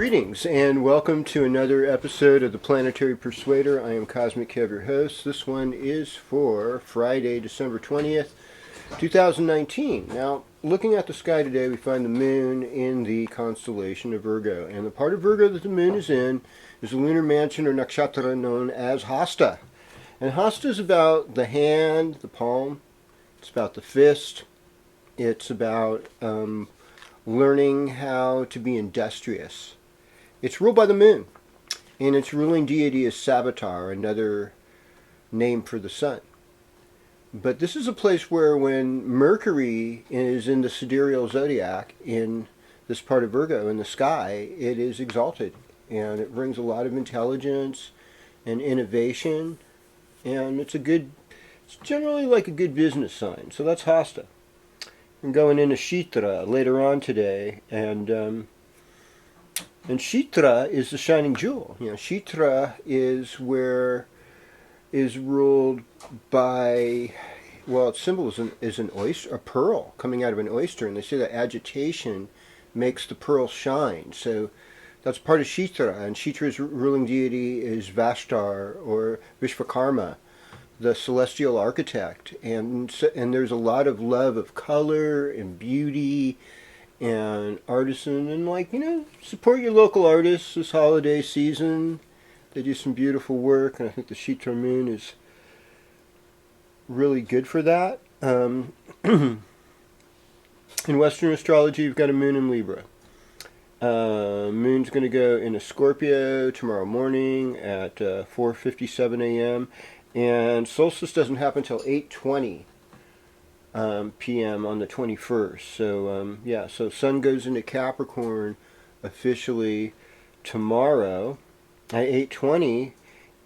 Greetings and welcome to another episode of the Planetary Persuader. I am KozMcKev, your host. This one is for Friday, December 20th, 2019. Now, looking at the sky today, we find the moon in the constellation of Virgo. And the part of Virgo that the moon is in is the lunar mansion or nakshatra known as Hasta. And Hasta is about the hand, the palm. It's about the fist. It's about learning how to be industrious. It's ruled by the moon, and its ruling deity is Savitar, another name for the sun. But this is a place where when Mercury is in the sidereal zodiac, in this part of Virgo, in the sky, it is exalted, and it brings a lot of intelligence and innovation, and it's generally like a good business sign. So that's Hasta. I'm going into Shitra later on today, and Shitra is the shining jewel. You know, Shitra is ruled by, well, its symbol is an oyster, a pearl coming out of an oyster, and they say that agitation makes the pearl shine. So that's part of Shitra, and Shitra's ruling deity is Vashtar or Vishvakarma, the celestial architect, and there's a lot of love of color and beauty and artisan, and support your local artists this holiday season. They do some beautiful work, and I think the Shitra moon is really good for that. In Western astrology, you've got a moon in Libra. Moon's going to go into Scorpio tomorrow morning at 4:57 a.m. And solstice doesn't happen until 8:20 p.m. on the 21st. So, so sun goes into Capricorn officially tomorrow at 8:20.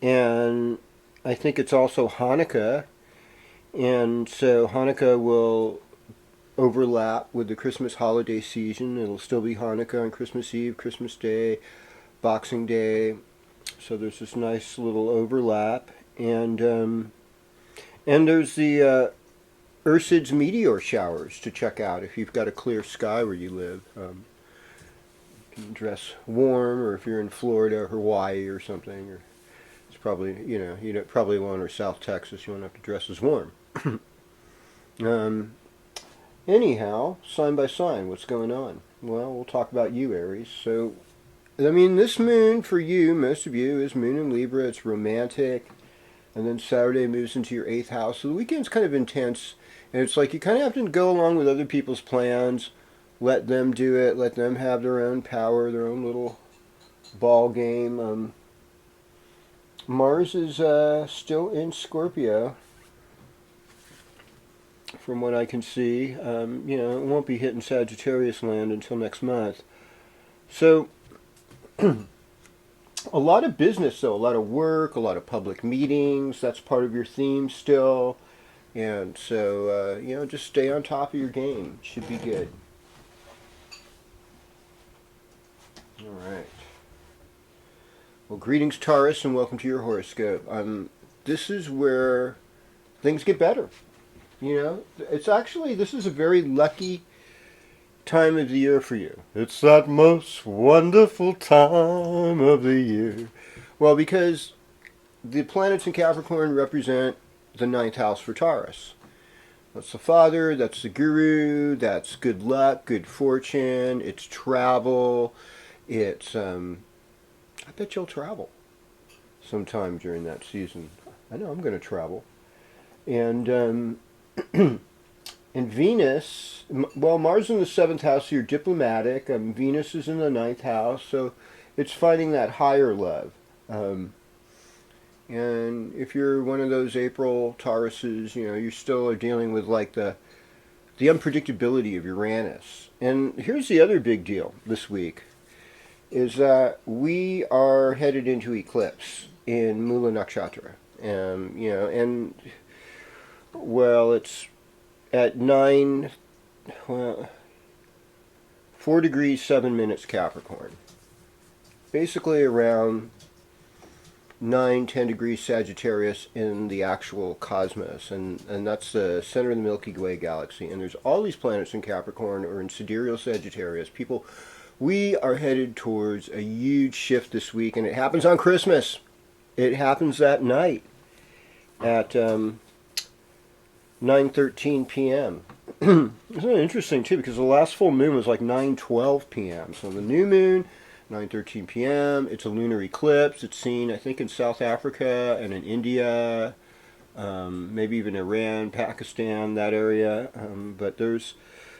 And I think it's also Hanukkah. And so Hanukkah will overlap with the Christmas holiday season. It'll still be Hanukkah on Christmas Eve, Christmas Day, Boxing Day. So there's this nice little overlap. And there's the Ursid's meteor showers to check out if you've got a clear sky where you live. You can dress warm, or if you're in Florida or Hawaii or something, or it's probably, you probably won't, or South Texas, you won't have to dress as warm. Anyhow, sign by sign, what's going on? Well, we'll talk about you, Aries. So, this moon for you, most of you, is moon in Libra. It's romantic. And then Saturday moves into your 8th house. So the weekend's kind of intense. And it's like you kind of have to go along with other people's plans. Let them do it. Let them have their own power, their own little ball game. Mars is still in Scorpio, from what I can see. It won't be hitting Sagittarius land until next month. So a lot of business, though, a lot of work, a lot of public meetings. That's part of your theme still. And so, just stay on top of your game. Should be good. All right. Well, greetings, Taurus, and welcome to your horoscope. This is where things get better. This is a very lucky time of the year for you. It's that most wonderful time of the year. Well, because the planets in Capricorn represent the 9th house for Taurus. That's the father, that's the guru, that's good luck, good fortune, it's travel, it's, I bet you'll travel sometime during that season. I know I'm going to travel. And, and Venus, well, Mars in the 7th house, so you're diplomatic. Venus is in the 9th house, so it's finding that higher love. And if you're one of those April Tauruses, you still are dealing with the unpredictability of Uranus. And here's the other big deal this week, is that we are headed into eclipse in Mula Nakshatra. It's at 4 degrees 7 minutes Capricorn. Basically around 9-10 degrees Sagittarius in the actual cosmos, and that's the center of the Milky Way galaxy. And there's all these planets in Capricorn or in sidereal Sagittarius. People We are headed towards a huge shift this week, and it happens on Christmas. It happens that night at 9:13 p.m. It's really interesting too, because the last full moon was like 9:12 p.m. So the new moon, 9:13 p.m. It's a lunar eclipse. It's seen, I think, in South Africa and in India, maybe even Iran, Pakistan, that area. But there's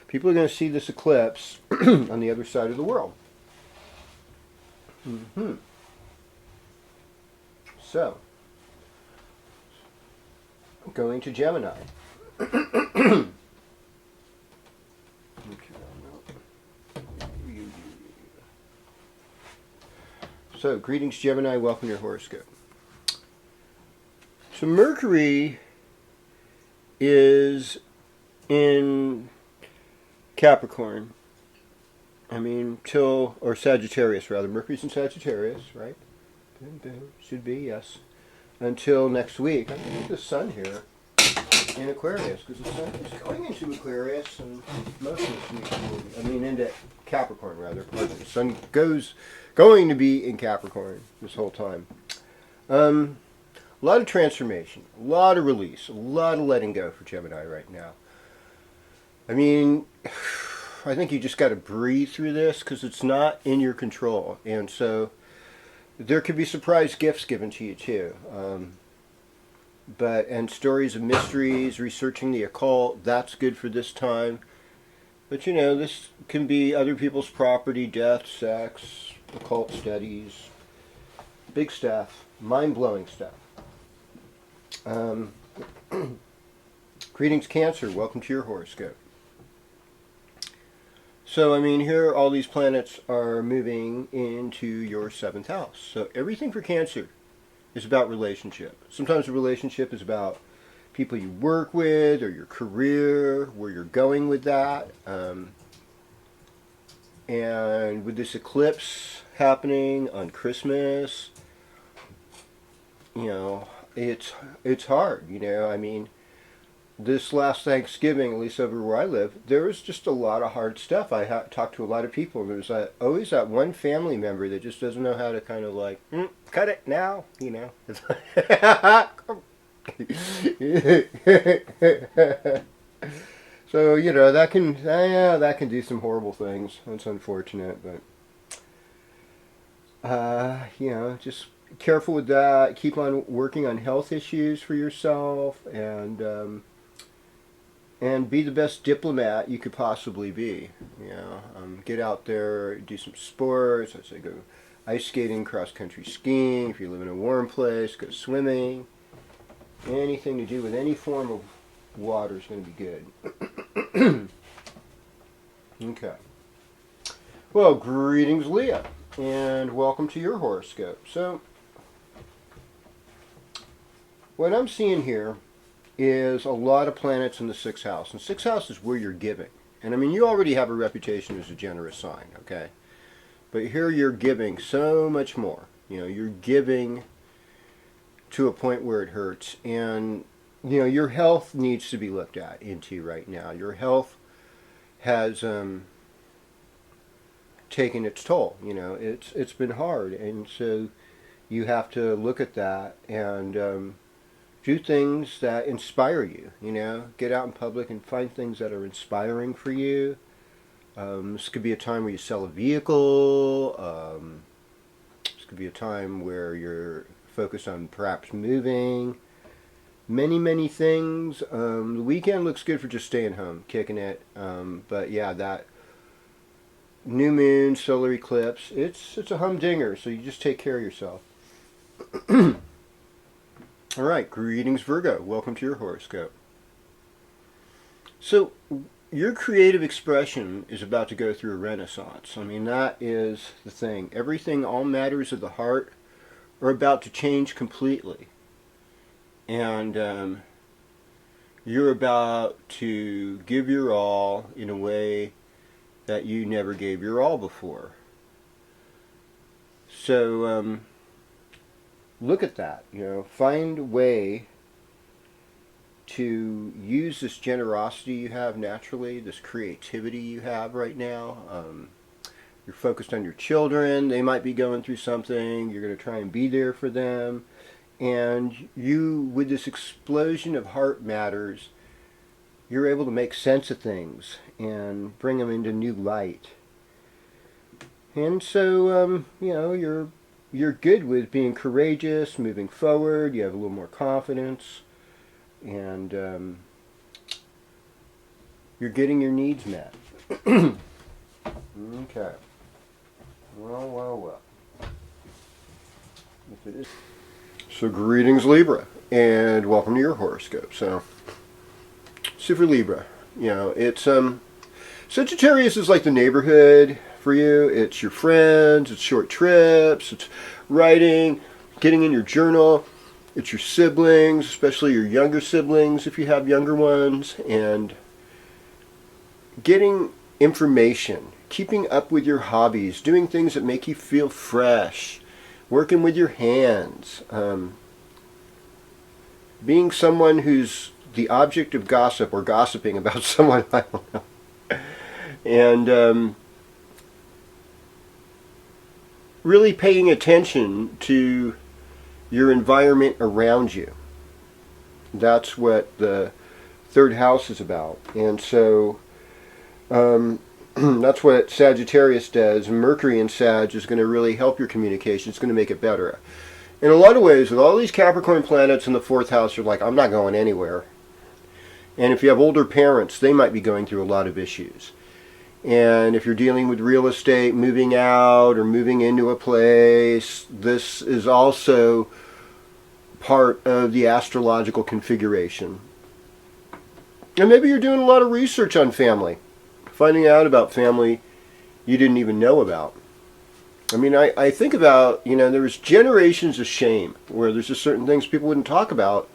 people are going to see this eclipse on the other side of the world. Mm-hmm. So, going to Gemini. So, greetings, Gemini. Welcome to your horoscope. So, Mercury is in Capricorn. Or Sagittarius, rather. Mercury's in Sagittarius, right? Should be, yes. Until next week. I think the sun here in Aquarius, because the sun is going into Aquarius, and most of this week into Capricorn, rather. Pardon me. The sun going to be in Capricorn this whole time. A lot of transformation, a lot of release, a lot of letting go for Gemini right now. I think you just got to breathe through this, because it's not in your control, and so there could be surprise gifts given to you too. And stories of mysteries, researching the occult, that's good for this time. But this can be other people's property, death, sex, occult studies, big stuff, mind-blowing stuff. Greetings, Cancer. Welcome to your horoscope. So, here all these planets are moving into your 7th house. So everything for Cancer is about relationship. Sometimes a relationship is about people you work with or your career, where you're going with that. And with this eclipse happening on Christmas, it's hard. This last Thanksgiving, at least over where I live, there was just a lot of hard stuff. I talked to a lot of people, and there's always that one family member that just doesn't know how to kind of like, cut it now, It's so, that can do some horrible things. That's unfortunate, but, just careful with that. Keep on working on health issues for yourself, and be the best diplomat you could possibly be. Get out there, do some sports. I'd say go ice skating, cross-country skiing. If you live in a warm place, go swimming. Anything to do with any form of water is going to be good. Okay. Well, greetings, Leah, and welcome to your horoscope. So, what I'm seeing here is a lot of planets in the 6th house. And 6th house is where you're giving. And you already have a reputation as a generous sign, okay? But here you're giving so much more. You're giving to a point where it hurts. And, your health needs to be looked into right now. Your health has taken its toll. It's been hard. And so you have to look at that and do things that inspire you, Get out in public and find things that are inspiring for you. This could be a time where you sell a vehicle. This could be a time where you're focused on perhaps moving. Many, many things. The weekend looks good for just staying home, kicking it. But yeah, that new moon, solar eclipse, it's a humdinger, so you just take care of yourself. All right, greetings, Virgo. Welcome to your horoscope. So, your creative expression is about to go through a renaissance. That is the thing. Everything, all matters of the heart, are about to change completely. And you're about to give your all in a way that you never gave your all before. So, look at that, find a way to use this generosity you have naturally, this creativity you have right now. You're focused on your children. They might be going through something. You're going to try and be there for them. And you, with this explosion of heart matters, you're able to make sense of things and bring them into new light. And so, you're good with being courageous, moving forward. You have a little more confidence, and you're getting your needs met. Okay. Well. If it is. So greetings, Libra, and welcome to your horoscope. So for Libra, it's Sagittarius is like the neighborhood for you. It's your friends, it's short trips, it's writing, getting in your journal, it's your siblings, especially your younger siblings if you have younger ones, and getting information, keeping up with your hobbies, doing things that make you feel fresh, working with your hands, being someone who's the object of gossip or gossiping about someone, I don't know. And really paying attention to your environment around you. That's what the third house is about. And so that's what Sagittarius does. Mercury in Sag is going to really help your communication. It's going to make it better. In a lot of ways, with all these Capricorn planets in the fourth house, you're like, I'm not going anywhere. And if you have older parents, they might be going through a lot of issues. And if you're dealing with real estate, moving out or moving into a place, this is also part of the astrological configuration. And maybe you're doing a lot of research on family, finding out about family you didn't even know about. I mean, I think about, there was generations of shame where there's just certain things people wouldn't talk about.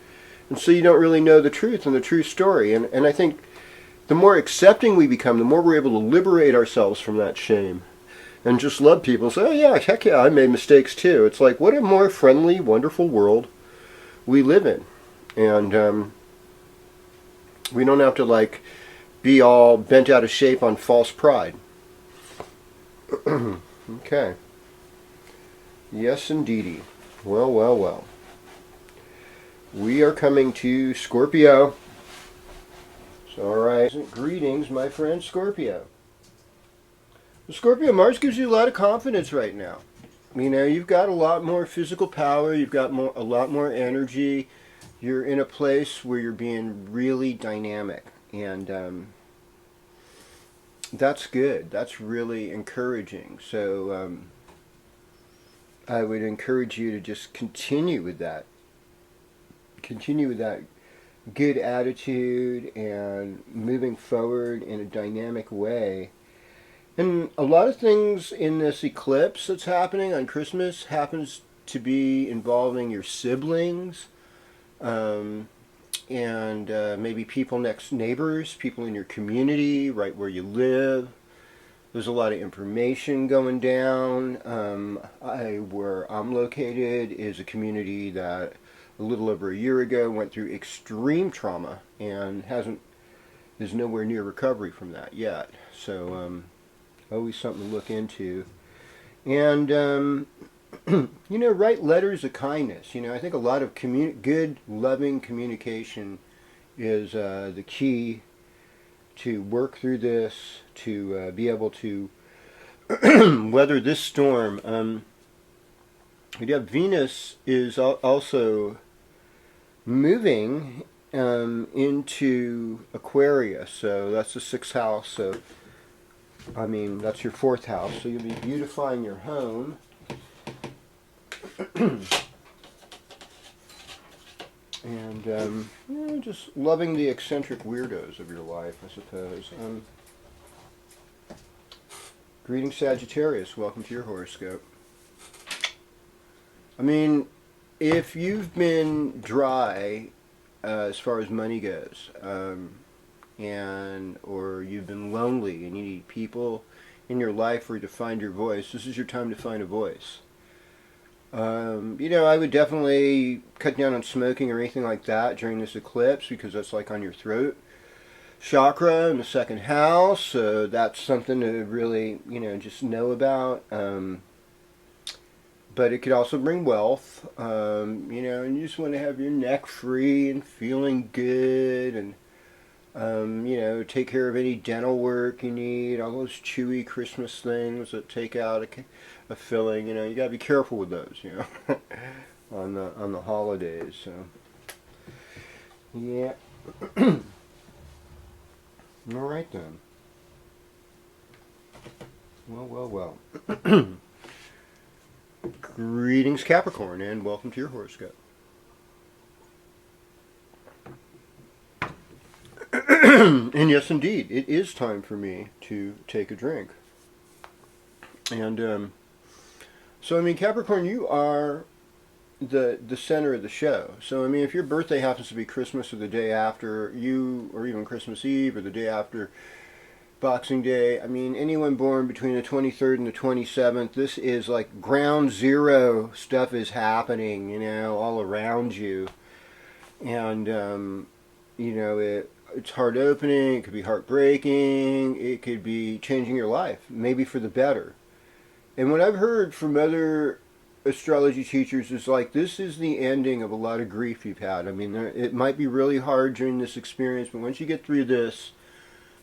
And so you don't really know the truth and the true story. And I think the more accepting we become, the more we're able to liberate ourselves from that shame. And just love people and say, oh yeah, heck yeah, I made mistakes too. It's like, what a more friendly, wonderful world we live in. And we don't have to be all bent out of shape on false pride. Okay. Yes, indeedy. Well. We are coming to Scorpio. So, alright. Greetings, my friend Scorpio. Scorpio, Mars gives you a lot of confidence right now. You've got a lot more physical power. You've got a lot more energy. You're in a place where you're being really dynamic. And that's good. That's really encouraging. So I would encourage you to just continue with that. Continue with that good attitude and moving forward in a dynamic way. And a lot of things in this eclipse that's happening on Christmas happens to be involving your siblings, and maybe neighbors, people in your community, right where you live. There's a lot of information going down. Where I'm located is a community that a little over a year ago went through extreme trauma and is nowhere near recovery from that yet. So always something to look into. And write letters of kindness. I think a lot of good, loving communication is the key to work through this, to be able to weather this storm. Venus is also moving into Aquarius, so that's the 6th house. So, that's your 4th house. So you'll be beautifying your home. And just loving the eccentric weirdos of your life, I suppose. Greetings, Sagittarius. Welcome to your horoscope. If you've been dry as far as money goes, or you've been lonely and you need people in your life for you to find your voice, this is your time to find a voice. I would definitely cut down on smoking or anything like that during this eclipse because that's on your throat chakra in the second house, so that's something to really, just know about. But it could also bring wealth, and you just want to have your neck free and feeling good, and take care of any dental work you need, all those chewy Christmas things that take out a filling. You got to be careful with those, on the holidays. So, yeah. All right then. Well. Greetings, Capricorn, and welcome to your horoscope. And yes, indeed, it is time for me to take a drink. And so, Capricorn, you are the center of the show. So, if your birthday happens to be Christmas or the day after, or even Christmas Eve or the day after Boxing Day, anyone born between the 23rd and the 27th, this is like ground zero. Stuff is happening, all around you. And, it's heart opening, it could be heartbreaking, it could be changing your life, maybe for the better. And what I've heard from other astrology teachers is like, this is the ending of a lot of grief you've had. It might be really hard during this experience, but once you get through this,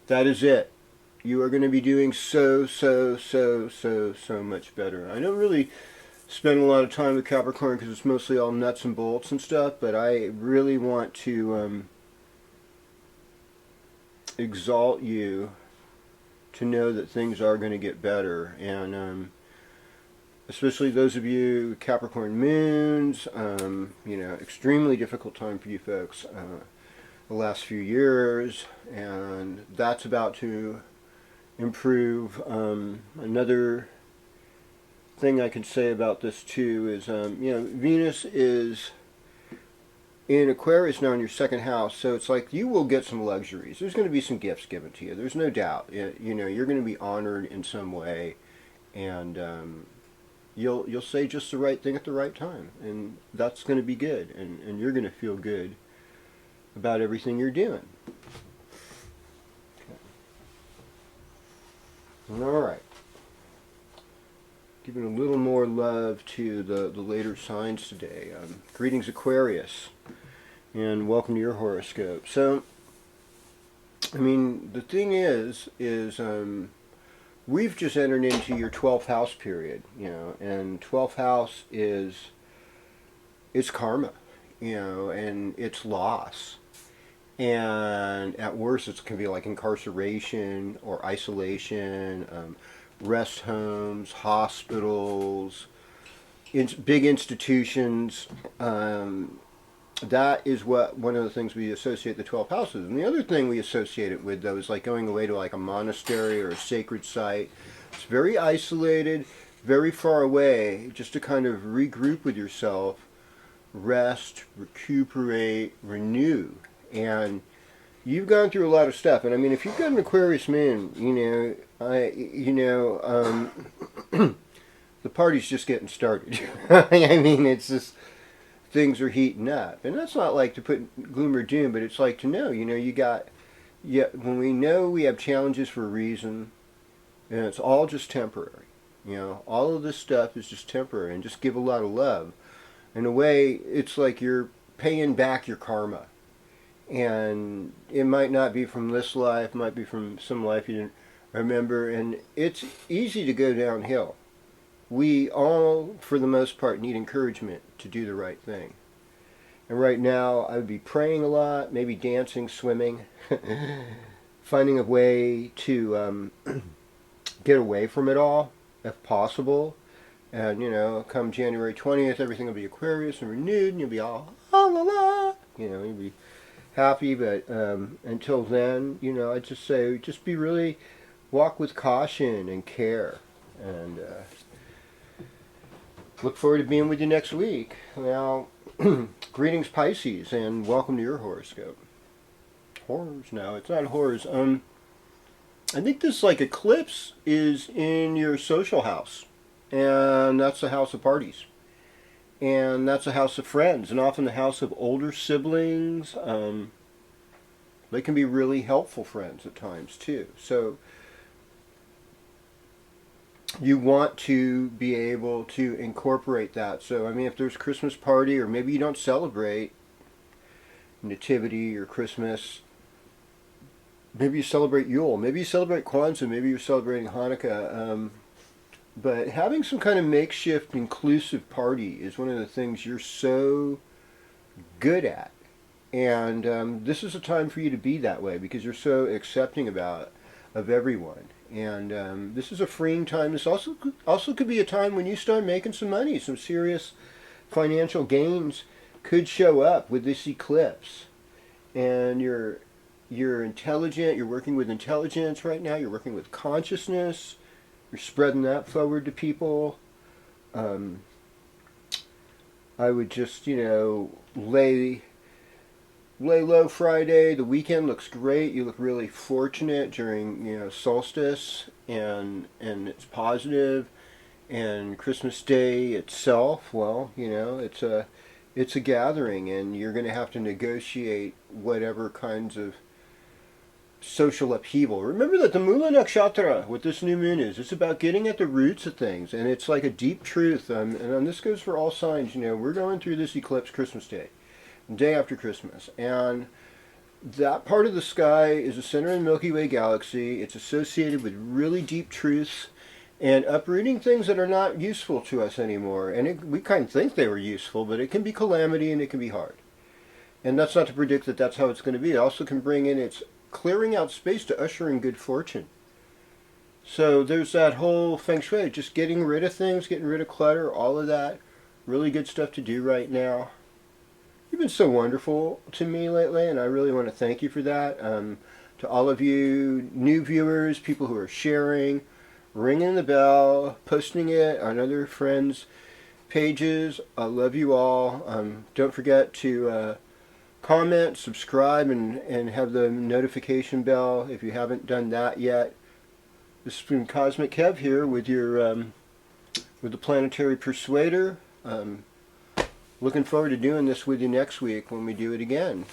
that is it. You are going to be doing so much better. I don't really spend a lot of time with Capricorn because it's mostly all nuts and bolts and stuff, but I really want to exalt you to know that things are going to get better. And especially those of you with Capricorn moons, extremely difficult time for you folks the last few years, and that's about to improve. Another thing I can say about this too is, Venus is in Aquarius now in your second house, so it's like you will get some luxuries. There's going to be some gifts given to you. There's no doubt. You're going to be honored in some way, and you'll say just the right thing at the right time, and that's going to be good, and you're going to feel good about everything you're doing. Okay. All right. Giving a little more love to the later signs today. Greetings, Aquarius, and welcome to your horoscope. So, the thing is we've just entered into your 12th house period, and 12th house it's karma, and it's loss. And at worst, it can be like incarceration or isolation, rest homes, hospitals, big institutions. That is one of the things we associate the 12 houses. And the other thing we associate it with, though, is like going away to like a monastery or a sacred site. It's very isolated, very far away, just to kind of regroup with yourself, rest, recuperate, renew. And you've gone through a lot of stuff. And if you've got an Aquarius moon, the party's just getting started. It's just, things are heating up. And that's not like to put gloom or doom, but it's like to know, when we know we have challenges for a reason, and it's all just temporary. All of this stuff is just temporary, and just give a lot of love. In a way, it's like you're paying back your karma. And it might not be from this life, it might be from some life you didn't remember, and it's easy to go downhill. We all, for the most part, need encouragement to do the right thing. And right now, I would be praying a lot, maybe dancing, swimming, finding a way to get away from it all, if possible. And, come January 20th, everything will be Aquarius and renewed, and you'll be all, la la la, you'll be happy. But until then, I just say, just be really, walk with caution and care. And look forward to being with you next week. Now, greetings, Pisces, and welcome to your horoscope. Horrors? No, it's not horrors. I think this eclipse is in your social house, and that's the house of parties, and that's the house of friends, and often the house of older siblings, They can be really helpful friends at times too. So you want to be able to incorporate that. So I mean, if there's Christmas party, or maybe you don't celebrate Nativity or Christmas, maybe you celebrate Yule, maybe you celebrate Kwanzaa, maybe you're celebrating Hanukkah. But having some kind of makeshift inclusive party is one of the things you're so good at. And this is a time for you to be that way because you're so accepting of everyone. And this is a freeing time. This also could be a time when you start making some money. Some serious financial gains could show up with this eclipse. And you're intelligent. You're working with intelligence right now. You're working with consciousness. You're spreading that forward to people. Um, I would just, lay low Friday. The weekend looks great. You look really fortunate during, solstice, and it's positive. And Christmas Day itself, well, it's a gathering, and you're going to have to negotiate whatever kinds of social upheaval. Remember that the Mula Nakshatra, what this new moon is, it's about getting at the roots of things, and it's like a deep truth. And this goes for all signs. We're going through this eclipse Christmas Day, day after Christmas, and that part of the sky is the center of the Milky Way galaxy. It's associated with really deep truths and uprooting things that are not useful to us anymore. And we kind of think they were useful, but it can be calamity and it can be hard. And that's not to predict that that's how it's going to be. It also can bring in its clearing out space to usher in good fortune. So there's that whole feng shui, just getting rid of things, getting rid of clutter, all of that. Really good stuff to do right now. You've been so wonderful to me lately, and I really want to thank you for that. To all of you new viewers, people who are sharing, ringing the bell, posting it on other friends' pages, I love you all. Don't forget to comment, subscribe, and have the notification bell if you haven't done that yet. This has been KozMcKev here with with the Planetary Persuader. Looking forward to doing this with you next week when we do it again.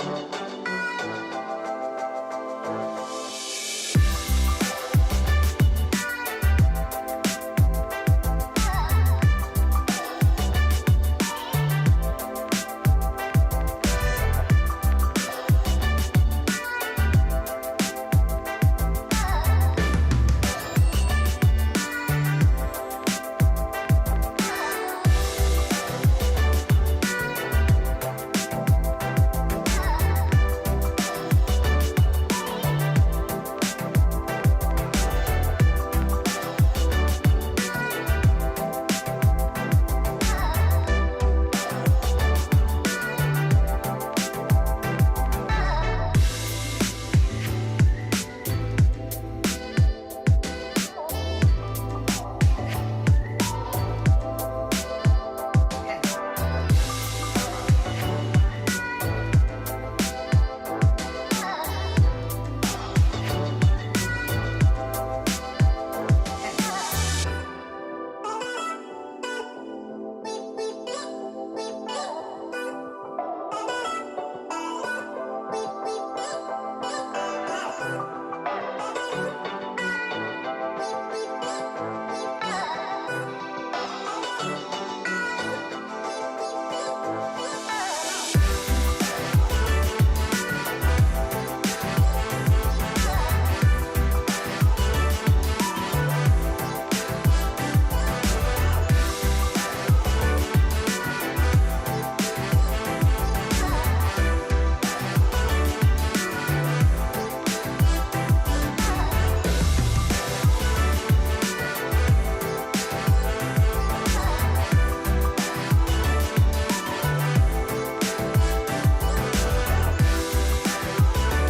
Bye.